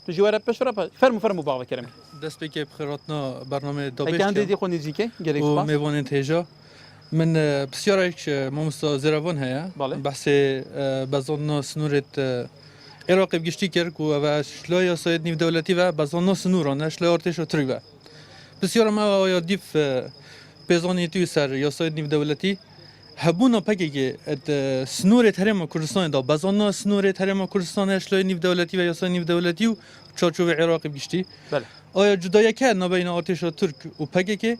تجي ورا بشرا فرمو بابا كرم دست بك بخيراتنا برنامه دابش كان دي خوني زيكي قالك و ميوان تيجا من بسيارك ممستا زيرافون هيا بحث بزن سنورة عراق بگشتی کرد و شلای ساید نیو دولتی و بزن سنورانه شلای ارتش و تریبه بسیار ما یا دیف پیزانی توی سر یا ساید نیو دولتی هبونا پکه سنور هرم کردستان دا بزن سنور هرم کردستان شلای نیو دولتی و یا ساید نیو دولتی و چارچوب عراق بگشتی بله آیا جدایی که نبین ارتش و ترک و پکه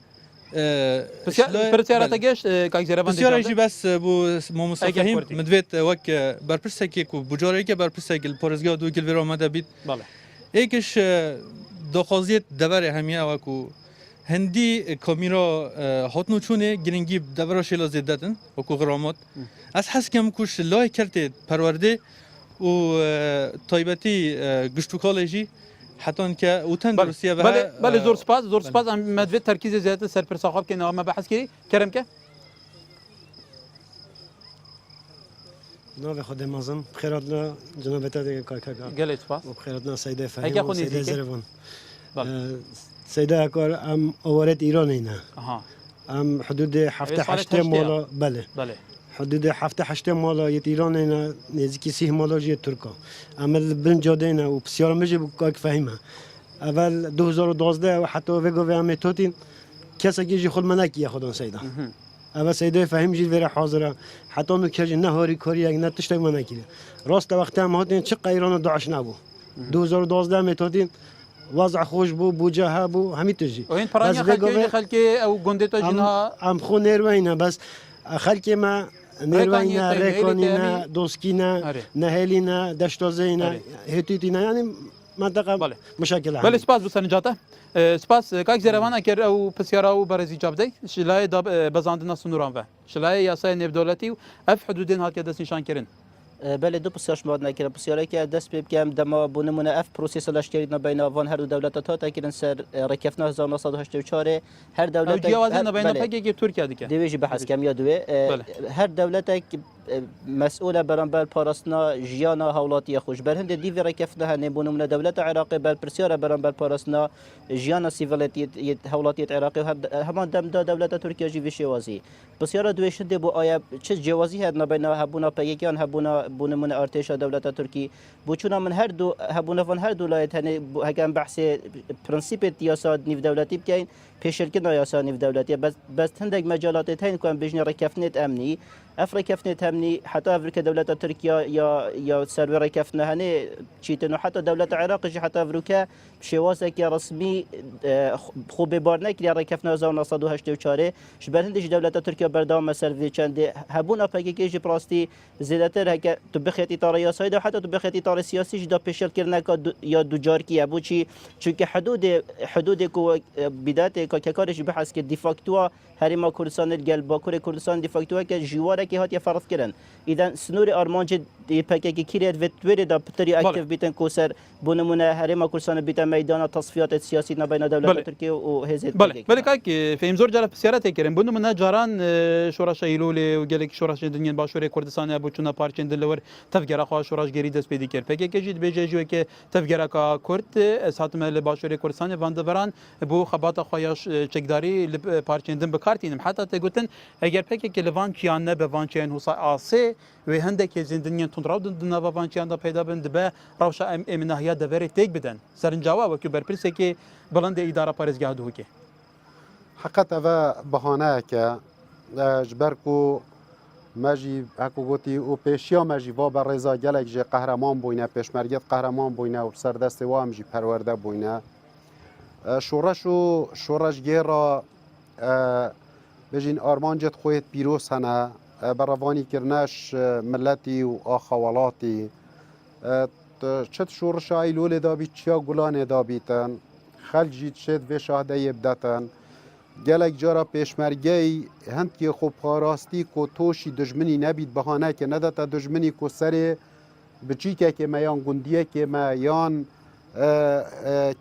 برسيارة تجاش كاكزيرا بسيارة جي بس بو مصطفى مدويت وك بربرسك كو بجاريك بربرسك البارزجا دو كل فيرا مادا بيت بالله ايكش دخازيت دبر هميا وكو هندي كاميرا هاتنو چونه گرنگي دبر شيلا زدتن وكو غرامات از حس كم كوش لای کرده پرورده و تايبتي گشتو کالجي حتى انك وتن روسيا بله زور سپاس ام مدوید ترکیز زیاده سر پر صاحب که نام بحث کردی کرم که ناو خود مازن بخيراتنا جناب تاعي كاكا قال سپاس وبخيراتنا سيده فهيم وسيده زرفون سيده اكار ام اورت ايران هنا ام حدود هفته 8 مالا بله حدود هفته 8 مالا یه ایران اینا نزدیکی 30 مالا جه ترکا عمل بن جاده اینا و بسیار میشه که فهمه اول 2012 و حتی وگو و امتوتین کسی که جی خود منکی خودان سیدا اول سیدا فهم جی وره حاضره حتی نو کج نه هاری کاری یک نه تشت منکی راست وقتی هم هاتین چه ایران داعش نبود 2012 امتوتین وضع خوش بو جاها بو همین تجی و این پرانی خلکی او گنده تا جنها ام خو نیروینا بس خلکی ما نيروينا ريكونينا دوسكينا نهالينا دشتوزينا هيتيتينا يعني منطقه مشكله بله سپاس بسنجاته سپاس کاک زرمان اگر او پسیارا و برزی جاب دی شلای داب بزاندنا سنوران و شلای یاسای نب دولتی و اف حدودین هات دست نشان کردن بله دو بسیارش ماد نکرد بسیاری که دست به بگم دما بونمونه اف پروسیس لشکری نبین آوان هر دو دولت تا تکیدن سر رکفنا 1984 هر دولت جوازی نبین پکی که ترکیه دیگه دیویجی بحث کم یادوه هر دولت مسئول برانبر پاراستنا جیانا هولاتی خوش بر هند دیو رکفنا هنه بونمونه دولت عراقی بر پرسیار برانبر پاراستنا جیانا سیویلیتی هولاتی عراقی همان دم دولت ترکیه جی شوازی بسیار دویش ده بو آیا چه جوازی هد نبین هبونا پیکیان هبونا بونمون ارتش دولت ترکی بوچونا من هر دو هبونا فن هر دولت هنه هکم بحث پرنسیپ سیاست نیو دولتی بکین پیشرکن یاسا نیو دولتی بس هندک مجالات تین کن بجن رکفنت امنی افریکفنت امنی حتی افریقا دولت ترکیه یا سر رکفنه هنه چیتنو حتی دولت عراق جی حتی افریقا شوازه که رسمی خوب بار نکری رکفنه 1984 شبر هندش دولت ترکیه بردام مثل وی چند هبون اپاکی که جی پراستی زیادتر هک تو بخیت اطار یاسایی ده حتی تو بخیت اطار سیاسی جدا پیشل کرنه یا دو جار کی ابو چی چونکه حدود کو بدایت که کارش بحث که دیفاکتوا هریما کردستان گل باکور کردستان دیفاکتوا که جواره که هات فرض کردن اذا سنور ارمانج پاکی که کیرد و تویر دا پتری اکتیو بیتن کوسر بونمونه هریما کردستان بیت میدان تصفیات سیاسی نبین دولت ترکیه و حزب بله که فهم زور جرا سیارت کردن بونمونه جاران شورش ایلول و گلک شورش دنیا باشور کردستان ابو چونا پارچن دلور تفگرا خوا شورش گری دست پیدا کرد پاکی که جید بجه که تفگرا کا کرد اساتم ل باشور کردستان واندوران بو خبات خویاش چکداری پارچندن بکارتینم حتی تگوتن اگر پاکی که لوان کیان نه به وانچین حسا آسه و هندک زندگی تندراو دنا و وانچیان دا پیدا بند به روش امنهیا دوره تک بدن سرنجاوا و که برپرسه که بلند اداره پارزگاه دو که حقیقت و بهانه که جبرکو ماجی اكو گوتی او پیشیا ماجی و بر رضا گلک جه قهرمان بوینه پیشمرگت قهرمان بوینه و سردست وام جی پرورده بوینه شورش گیرا بجین آرمان جت خویت پیروز هنه بروانی کرنش ملتی و آخوالاتی چت شورش ایلول دابی چیا گلان دابیتن خلجی چت و شاهده یبدتن گلک جارا پیشمرگی هند که خوب پاراستی کو توشی دجمنی نبید بهانه که ندتا دجمنی کو سر بچیکه که میان گندیه که میان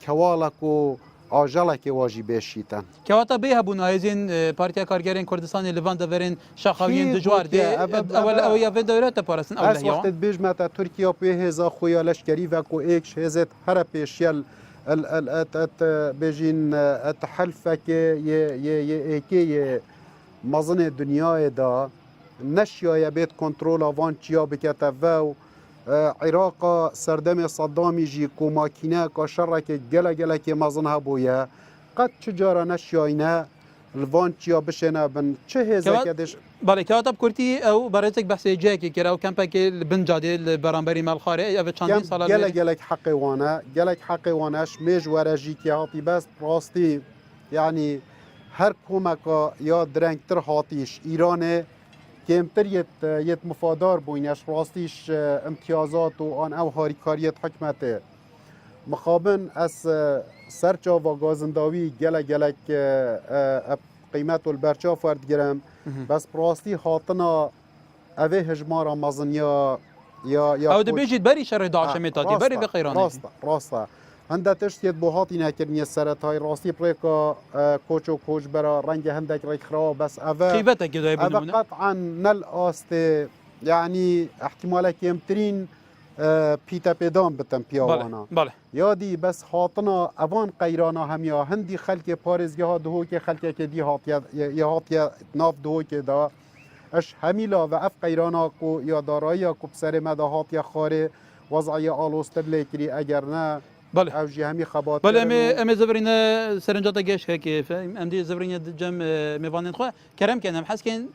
کوالا کو آجالا که واجی بشیتن که واتا به هبون ایزین پارتیا کارگرین کردستان لیوان دورین شاخوین دجوار دی اول او یا دولت پارسن اول از وقت بیجمت ترکیه به هزا خویا لشکری و کو ایک هزت هر پیشیل بجین التحالف که مزن دنیای دا نشیا بيت كنترول افانتيا بكتفاو عراق سردم صدامي جي كوماكينا كشرك جلا جلا كي مزنها بويا قد تجارة نشياينا الفانتيا بشنا بن چه زكدش بله که آتاب کرتی او برایتک بحث جایی که کرا و کمپا که بنجادی برانبری مالخاره او چندین ساله جلک حق وانش میج ورجی که هاتی بس راستی یعنی هر کومکا یا درنگتر هاتیش ایرانه کمتر یت مفادار بوینش راستیش امتیازات و آن او هاریکاریت حکمته مخابن از سرچا و گازنداوی گلک قیمت البرچا فرد گرم بس براستی هاتنا اوه هجمارا مزن یا او ده بیجید بری شر داعش میتادی بری به قیرانه راستا هنده تشتیت بو هاتی نکرنی سرطای راستی پریکا کوچ و کوچ برا رنگ هندک ریخرا بس اوه خیبته که دای بدونه قطعا نل آست یعنی احتمالا کمترین پیتا پیدام بتن پیاوانا بله یادی بس هاتنا اوان قیرانا هم یا هندی خلک پارزگی ها دهو که خلک که دی هاتیا ناف دهو که دا اش همیلا و اف قیرانا کو یا دارایی کو بسر مدا هاتیا خاره وضعی آلوستر لیکری اگر نه بله او جی همی خبات بله ام زبرین سرنجات گش که ام دی زبرین جم میوانن خو کرم کنم حس کن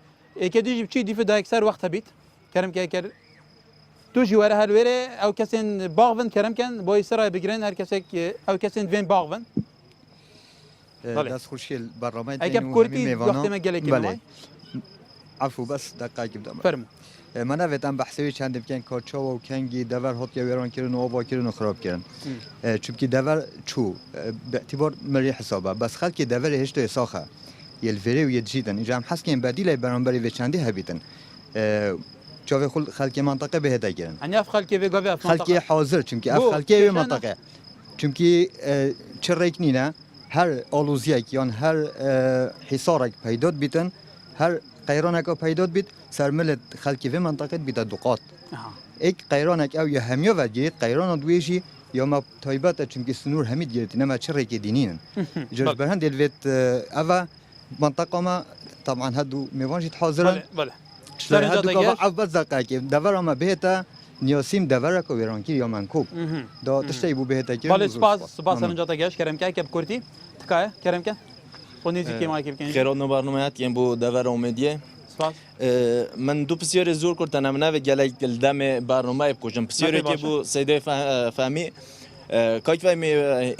که دی چی دی فدا اکثر وقت بیت کرم که کر تو جواره هلوره او کسین باغون کرم کن با اسرای بگیرن هر کسی او کسین وین باغون دست خوشگل برنامه اگه کوردی وقتی ما گله بله عفو بس دقیقه بدم فرمو من نویدم بحثی چند بکن کارچا و کنگی دور هات یا ویران کردن و آوا کردن و خراب کردن چون که دور چو به اعتبار مری حسابه بس خلک دور هشت ساخه یلفری و یدجیدن اینجا هم حس که بدیل برانبری و چندی هبیتن چاوی خلک منطقه به هدا گیرن یعنی اف خلک به گاوی اف خلک حاضر چون که اف خلک به منطقه چون که چه رکنینه هر آلوزیک یا هر حصارک پیداد بیتن هر قیرانک پیداد بیت سرملت خلکی و منطقه بیت دقات یک قیرانک او یا همیا و گیت قیران دویجی یا ما تایبات چون که سنور همید گیرتی نما چه رکی دینین جوش برهند دلویت او منطقه ما طبعا هدو میوانجید حاضرن بله هدو که عباد زقاکی دور ما بهتا نیاسیم دور کو ویرانکی یا منکوب دا تشتی بو بهتا که بله سپاس سرنجات گشت کرم که بکرتی تکایه کرم که خونیزی که ما که بکنیم خیرات نو برنامه هات که بو دور امیدیه سپاس من دو بسیار زور کردن من نه گله دم برنامه بکشم بسیاری که بو سیده فهمی کاش فهمی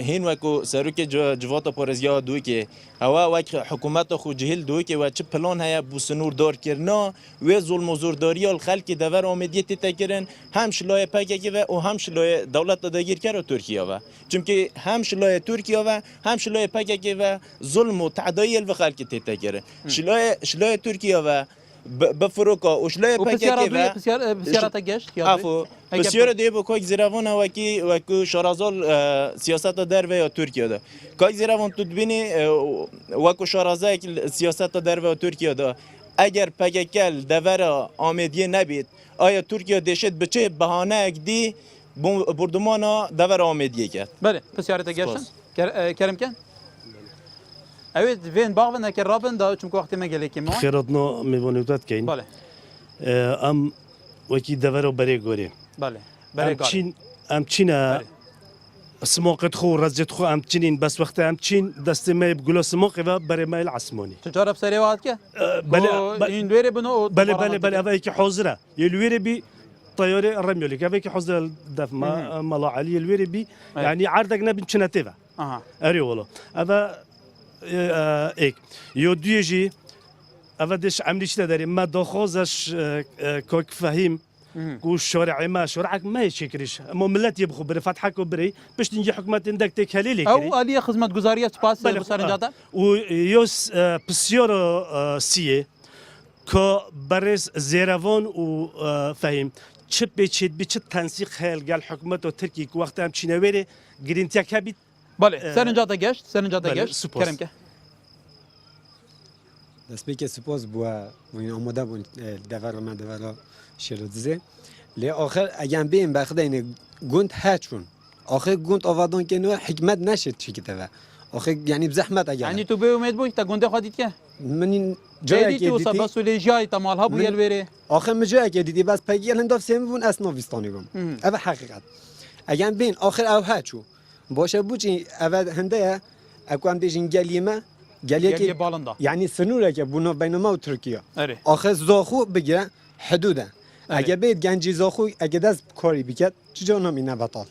هین وکو سروک جوات پارزیا دوی که هوا وقت حکومت خو جهل دوی که و چه پلان هیا بو سنور دار کرنا و ظلم و زورداری الخلق دور امیدیت تکرن هم شلای پاکی و هم شلای دولت داگیر کرد ترکیه و چون که هم شلای ترکیه و هم شلای پاکی و ظلم و تعدی و خلق تکرن شلای ترکیه و بفروکا وشلای پاکی و بسیارات گشت عفو بسیار دیگه با کاج زیروان و کی شارازال سیاست در و ترکیه ده کاج زیروان تو ببینی و کو شارازه سیاست در و ترکیه ده اگر پاکیکل دور آمدیه نبید آیا ترکیه دشت به چه بهانه اگدی بردمانا دور آمدیه کرد بله بسیارات گشت کرم کن اوید وین باغ و نکر رابن دا چون که وقتی مگلی که ما خیراتنا میوانیوتات کین بله ام وکی دور و بری گوری بله بری گوری ام چین سماقت خو رزت خو ام چینین بس وقت ام چین دست ما بقول سماق و بری ما العثماني تجارة بسرية وقت كه بله این دوره بنو بله اوه کی حاضره یلویره بی طياره الرمي لك اوه کی حاضر دف ما ملا علي یلویره بی يعني عرضك نبي چنته اها اري والله اوه ایک یو دیجی اولش عملیش نداری ما داخوزش کوک فهیم کو شارع ما شارعك ما يشكرش اما ملت يبخو بر فتحك وبري باش تنجي حكومات عندك تكاليلي او اليه خدمه گزاريه سپاس بسرنجاتا و يوس بسيور سيه كو برز زيرافون و فهم چه بچید بچ تنسيق خيال قال حكومه تركي وقت هم چينويري گرينتيا كبيت بله سرنجاتا گشت کرم که دست که سپاس بوا وین آماده بون دور من دور شیرودزه لی آخر اگر بیم بخدا این گوند هچون آخر گوند آوادان که نو حکمت نشد چی که آخر یعنی بزحمت اگر یعنی تو به امید بوی تا گونده خودید که من جایی که دیدی بس ولیجای تمال ها بویل بره آخر من جایی که دیدی بس پیگی هنداف سیم بون اسناویستانی بون اوه حقیقت اگر بین آخر او هچو باشه بوچی اول هنده اکوان بیشین گلیمه گلیه بالنده یعنی سنوره که بنا بین ما و ترکیه اره آخر زاخو بگیره حدوده اگه بید گنجی زاخو اگه دست کاری بکرد چجا نمینه بطال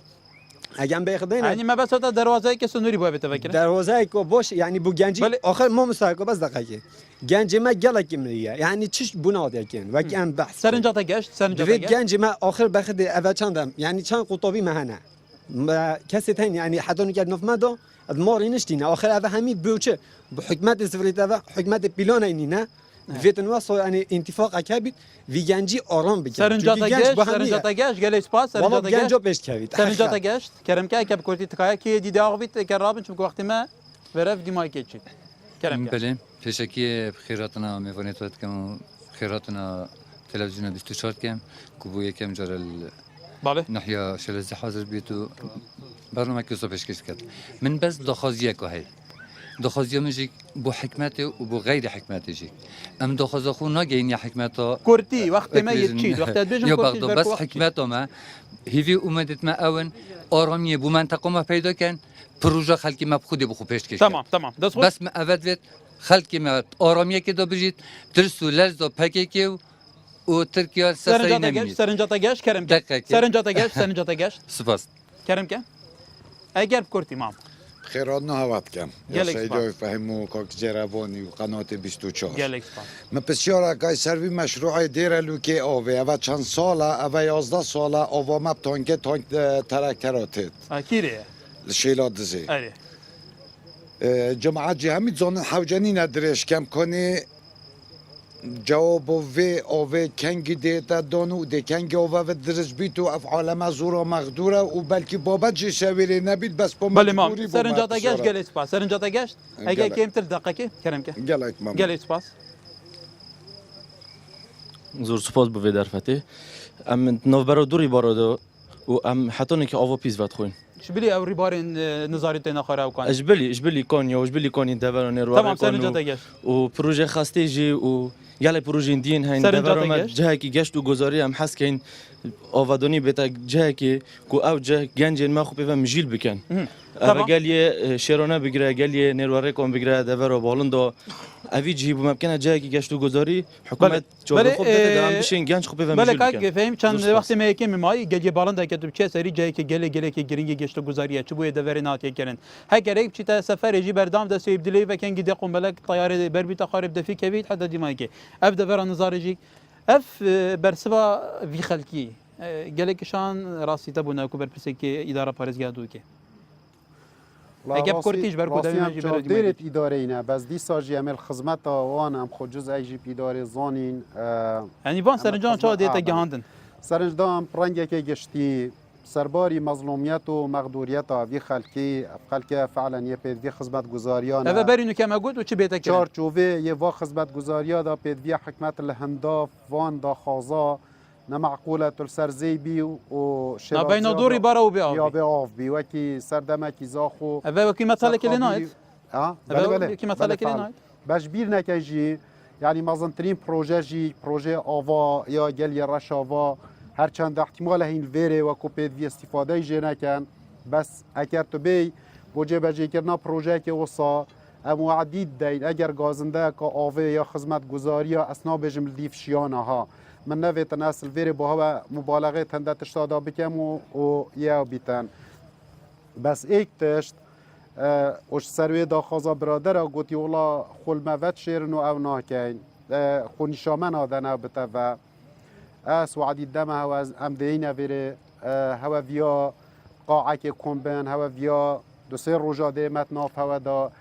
اگه هم بخدین یعنی ما بس تا دروازه که سنوری باید بتفکر دروازه که باش یعنی بو گنجی آخر ما مساعد بس دقیقه گنجی ما گله کی میه یعنی چش بناد یکن و کی ام بحث سرنجاتا گشت گنجی ما آخر بخد اول چندم یعنی چند قطبی مهنه کسی تین یعنی حتی نکرد نفهمه ماری نشتینه آخر اوه همی بوچه بحکمت سفریت اوه حکمت پیلان اینه ویتن واسه یعنی انتفاق اکبید ویگنجی آرام بکن سرنجاتا گشت گله اسپاس سرنجاتا گشت پیش کوید سرنجاتا گشت کرم که اکب کوتی تکایه کی دیده آقویت کرابن چون که وقتی ما ورف دیمای کیچید کرم بله پیشکی خیراتنا میوانیت وقت کم خیراتنا تلویزیون 24 کم کوبو یکم جرال بله نحيا شلزة حاضر بيتو برنامج كيسو بيشكش كده من بس دخازية كهي دخازية مجيك بو حكمته وبو غير حكمته جيك ام دخازة خو ناجين يا حكمته كورتي وقت ما يتشيد وقت بيجم كورتي بس حكمته ما هيفي أمدت ما أون آرامی بو منطقه ما پیدا کن پروژه خلقی ما بخودی بخو پیش تمام بس ما اول وقت خلقی ما آرامیه که دا بجید درست و لرز و پکی که و ترکیه سسایی نمینید سرنجاتا گشت کرم که سرنجاتا گشت سپاس سپاس کرم که اگر بکرتی مام خيرات نهوات كم يا جالك سيدي سباس. يفهموا كوك جرابوني وقناة 24 جالك سپاس. ما بسیار کای سروی مشروع دیر لوکی آوه و چند ساله و 11 ساله آوا مب تانک ترکتراتت کیره؟ شیلا دزی آره. جماعت جهمی زانن حوجنی ندرش کم کنی جواب و آوه کنگی دیتا دانو دی کنگی آوه و درش بیت و افعال مزورا مقدوره و بلکه بابت جی شویری نبید بس با بله مام مجبوری سرنجاتا گشت گلی سپاس سرنجاتا گشت اگه کم تر دقیقه کرم که گلک مام گلی سپاس. زور سپاس بوی درفته ام نوبرا دوری بارده و ام حتی نکه آوا پیز ود خوین شبلی او ریبارین نظاری تینا خاره کن. اجبلی کانی و اجبلی کانی دوران رو تمام سرنجاتا گشت. و پروژه خسته جی و یاله پروژه دین هین دوران جه کی گشت و گذاری هم حس کن آوادانی بتا جه کی کو او جه گنج ما خوب و مجیل بکن. اما گلیه شرانه بگیره گلیه نیرواره کن بگیره دور بالندو اوی جیب ممکنه جایی که گشت و گذاری حکومت جواب خوب بده دارم بشین گنج خوبه و بله که فهم چند وقتی میگیم میمایی گلی بالند که تو چه سری جایی که گلی که گرینگ گشت و گذاریه چه بوی دور ناتی کردن هگر یک چیتا سفر جی بردام دست یبدلی و کنگی دقم بلک طیاره بربیت خارب دفی کوید حتی دیمایی که اف دور نظار جی اف برسوا وی خلکی گلی کشان راستی تبونه کو برپسی که اداره پارزگاه دو که اگه بکرتیش برکو دایم دیرت اداره اینه بس دی ساجی عمل خدمت وان هم خود جز ایجی اداره زانین یعنی وان سرنجام چه دیتا گهاندن سرنجام پرنگی که گشتی سرباری مظلومیت و مقدوریت وی خلکی فعلا یه پدوی خدمت گزاریان اول برینو که مگود و چه بیتا کرد چار چوبه یه وا خدمت گزاریا دا پدوی حکمت الهندا وان دا خازا نمعقوله تلسر زیبی و شراب بین دوری بارا و بیاوی یا بیاف بی وکی سردمکی زاخو اول وکی مثلا کلی ناید بله وکی مثلا کلی ناید باش بیر نکجی یعنی مازنترین پروژه جی پروژه آوا یا گلی رش آوا هرچند احتمال این ویره و کوپید وی استفاده جی نکن بس اگر تو بی بوجه بجی کرنا پروژه که وصا ام عدید دین اگر گازنده که آوه یا خدمت گزاری یا اسنا بجم دیف شیانه ها من نویت نسل ویری با هوا مبالغه تنده تشتادا بکم و یا بیتن بس ایک تشت اوش سروی دا خوزا برادر گوتی اولا خول موت شیرن و او ناکین خونی شامن آدنه بته و اس وعدی دم هوا ام دینه ویری هوا ویا قاعه که کمبن هوا ویا دو سه روژا دیمت ناف هوا دا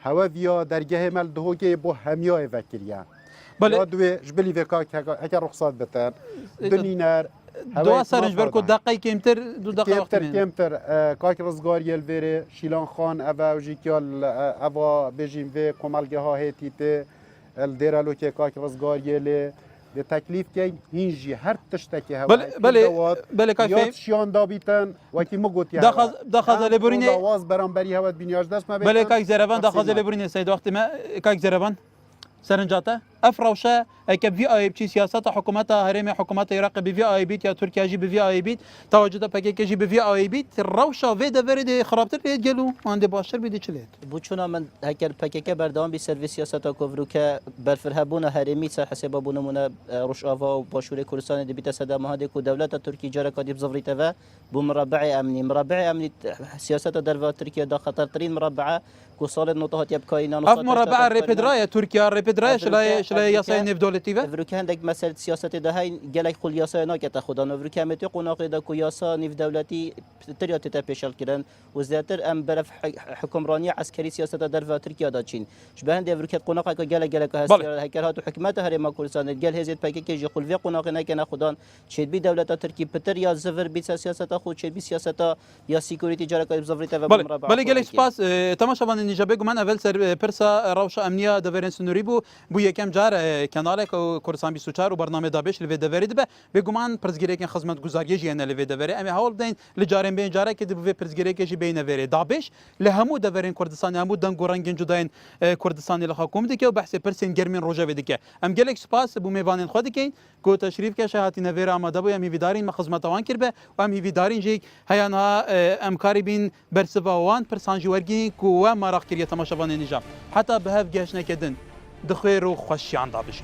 هوا ویا درگه مل دهوگه با همیای وکریه بله دوی جبلی وکا که رخصت بتن دنینر دو سرنج برکو دقیقه کمتر دو دقیقه وقت کمتر کاک رزگار یل ویره شیلان خان اوا وجیکال اوا بجیم و کمالگه ها هیتیته الدیرالو که کاک رزگار یله به تکلیف که هینجی هر تشتکی هوا بله کاک شیان دابیتن و کی مگوتی دخل لبرینه آواز برانبری هوا بنیاج دست ما بله کاک زربان دخل لبرینه سید وقت ما کاک زربان سرنجاته افروشه که وی آی بی سیاست حکومت هرم حکومت عراق به وی آی بی یا ترکیه جی به وی آی بی تواجد پاکی جی به وی آی بی روشه و ده ورد خرابتر لید گلو مانده باشتر بیده چلید بوچونا من هکر پاکی بردام بی سرویس سیاست کوفرو که برفرهبون هرمی سر حساب بونمونه روش آوا و باشور کردستان دی بیت صدا مهاده کو دولت ترکیه جرا کادی بزفریته و بو مربع امنی سیاست در ترکیه دا خطرترین مربعه کو سال نوتات یبکاینا اف مربع رپدرایا ترکیه رپدرایا شلای یاسای نف دولتی و افریقا هندک مسئله سیاست ده های گلک خل یاسای ناکت خودان افریقا متی قناقی ده کو یاسا نف دولتی تریات تا پیشل کردن و زیاتر ام برف حکمرانی عسکری سیاست در ترکیه داشتین شبه هند افریقا قناقی که گلک هست هکر هاتو حکومت هرم کردستان گل هزید پاکی که خل وی قناقی نکنه خودان شد بی دولت ترکیه پتر یا زفر بی سیاست خود شد بی سیاست یا سکیوریتی جرا کاری بزفریت و مربع بله گلک سپاس تماشا بان نجابه گمان اول سر پرسا روش امنیه دورن سنوری بو یکم جار کنال کردستان 24 و برنامه دابش لوی دورید به بگمان پرزگیری که خدمت گزاری جیان لوی دوری امی حال دین لجارم بین جاره که دو پرزگیری که جی بین وری دابش لهمو دورین کردستان همو دنگوران گنجوداین کردستانی لحکومت که و بحث پرسین گرمین روجا ودی که ام گلک سپاس بو میوانین خود که کو تشریف که شهاتی نویر آماده بو امی ویدارین مخدمت وان کربه و امی ویدارین جی هیانا امکاری بین برسوان پرسانجی ورگی کو و مراخ کریه تماشاوان نجام حتی به هف گشت نکدن دخیر و خوشیان دابش